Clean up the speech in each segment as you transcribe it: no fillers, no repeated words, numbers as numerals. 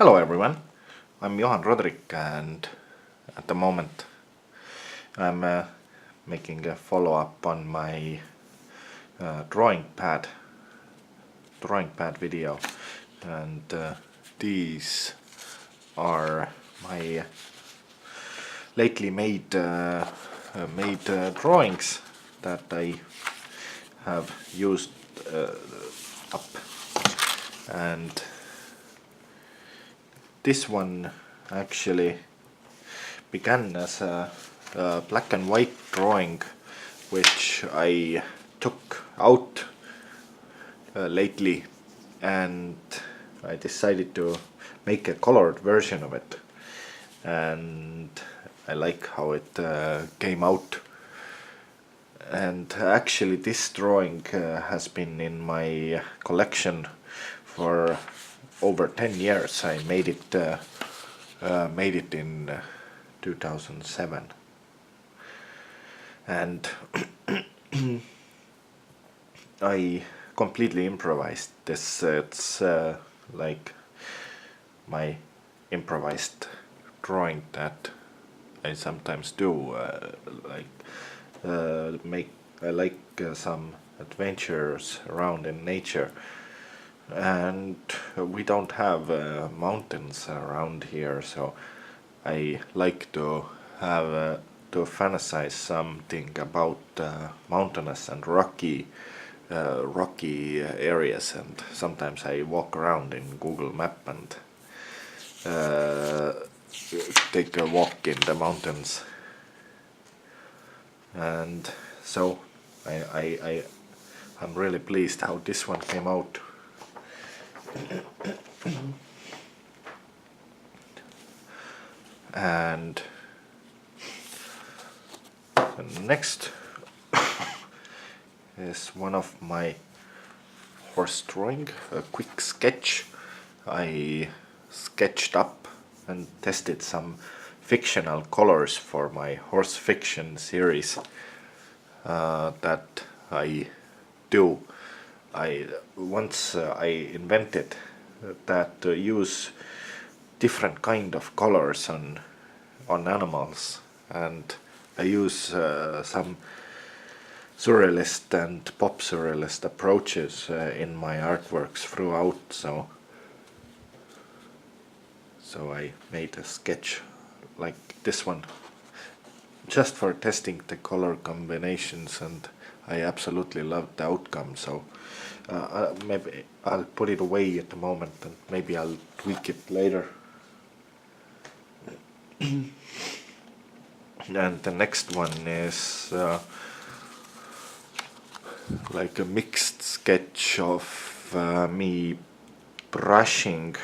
Hello everyone, I'm Johan Rodrik and at the moment I'm making a follow-up on my drawing pad video, and these are my lately made drawings that I have used up. And this one actually began as a black and white drawing which I took out lately, and I decided to make a colored version of it, and I like how it came out. And actually this drawing has been in my collection for over 10 years. I made it in 2007, and I completely improvised this. It's like my improvised drawing that I sometimes do. I like some adventures around in nature, and we don't have mountains around here, so I like to have to fantasize something about mountainous and rocky areas, and sometimes I walk around in Google Map and take a walk in the mountains, and so I'm really pleased how this one came out. And the next is one of my horse drawing, a quick sketch. I sketched up and tested some fictional colors for my horse fiction series that I do. Once I invented that use different kind of colors on animals, and I use some surrealist and pop surrealist approaches in my artworks throughout, so I made a sketch like this one just for testing the color combinations, and I absolutely loved the outcome. So maybe I'll put it away at the moment, and maybe I'll tweak it later. And the next one is like a mixed sketch of me brushing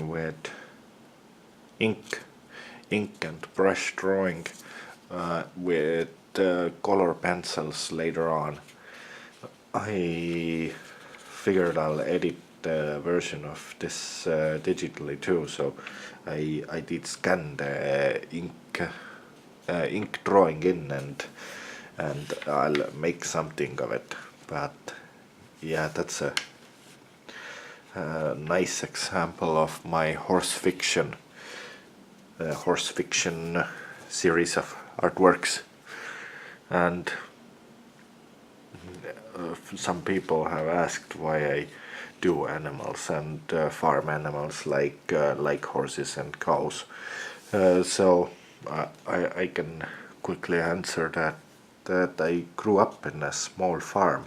with ink and brush drawing with color pencils later on. I figured I'll edit the version of this digitally too, so I did scan the ink drawing in, and I'll make something of it. But yeah, that's a nice example of my horse fiction series of artworks. And some people have asked why I do animals and farm animals like horses and cows. So I can quickly answer that I grew up in a small farm,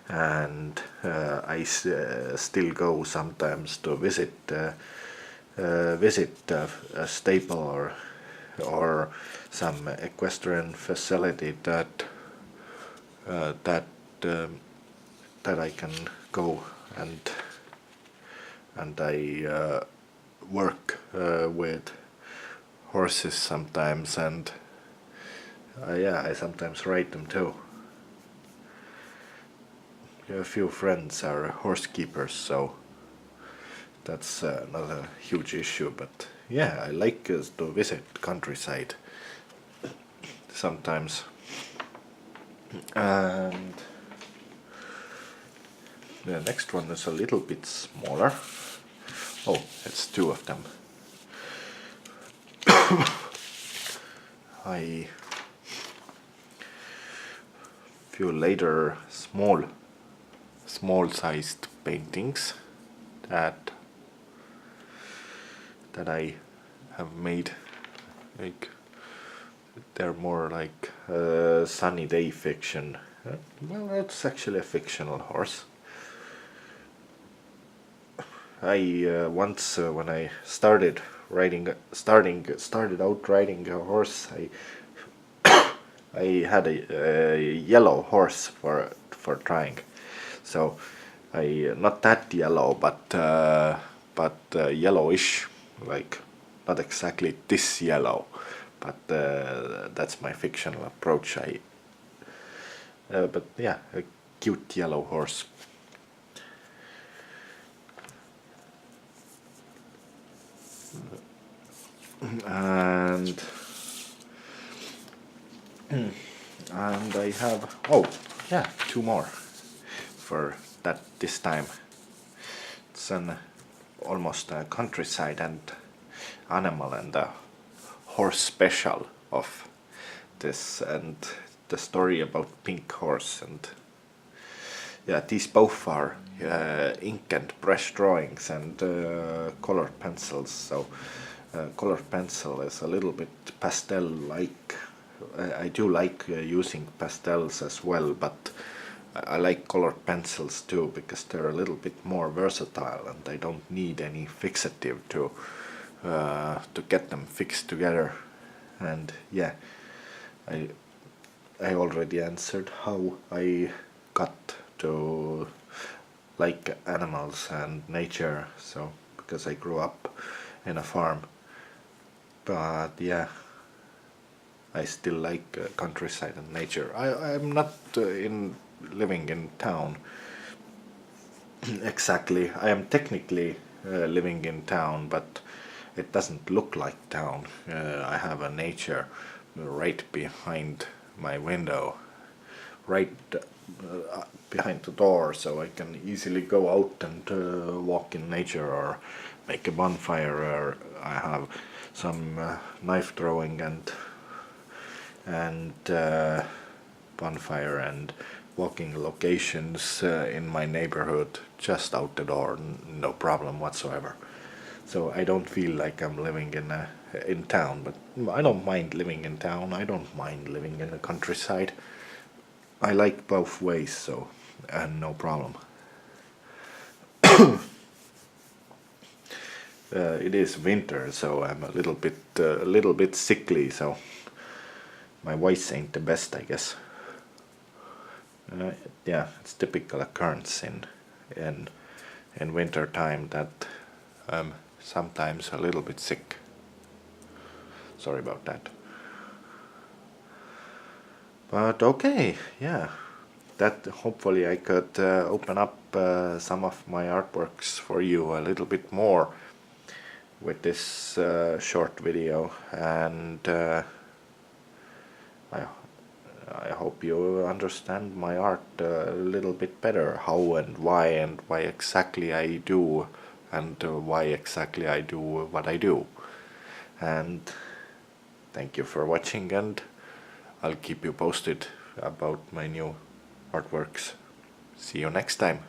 and I still go sometimes to visit a stable or some equestrian facility that I can go, and I work with horses sometimes, and yeah, I sometimes ride them too. A few friends are horse keepers, so that's not a huge issue, but yeah, I like to visit countryside sometimes. And the next one is a little bit smaller. Oh, it's two of them. I few later small sized paintings that I have made, like they're more like sunny day fiction. Well, it's actually a fictional horse. I once when I started out riding a horse, I had a yellow horse for trying. So I not that yellow, but yellowish, like not exactly this yellow, but that's my fictional approach. But yeah, a cute yellow horse. And I have, oh yeah, two more for that this time. It's an almost a countryside and animal and a horse special of this, and the story about pink horse. And yeah, these both are ink and brush drawings and colored pencils. So colored pencil is a little bit pastel like. I do like using pastels as well, but I like colored pencils too because they're a little bit more versatile and I don't need any fixative to get them fixed together. And yeah, I already answered how I got to like animals and nature. So because I grew up in a farm, but yeah, I still like countryside and nature. I'm not in living in town exactly. I am technically living in town, but it doesn't look like town. I have a nature right behind my window, right behind the door, so I can easily go out and walk in nature or make a bonfire. Or I have some knife throwing and bonfire and walking locations in my neighborhood just out the door, no problem whatsoever. So I don't feel like I'm living in town, but I don't mind living in town. I don't mind living in the countryside. I like both ways, so and no problem. It is winter, so I'm a little bit sickly. So my voice ain't the best, I guess. Uh, yeah, it's typical occurrence in in winter time that I'm sometimes a little bit sick. Sorry about that. But okay, yeah. That hopefully I could open up some of my artworks for you a little bit more with this short video, and I I hope you understand my art a little bit better, how and why exactly I do, and why exactly I do what I do. And thank you for watching, and I'll keep you posted about my new artworks. See you next time.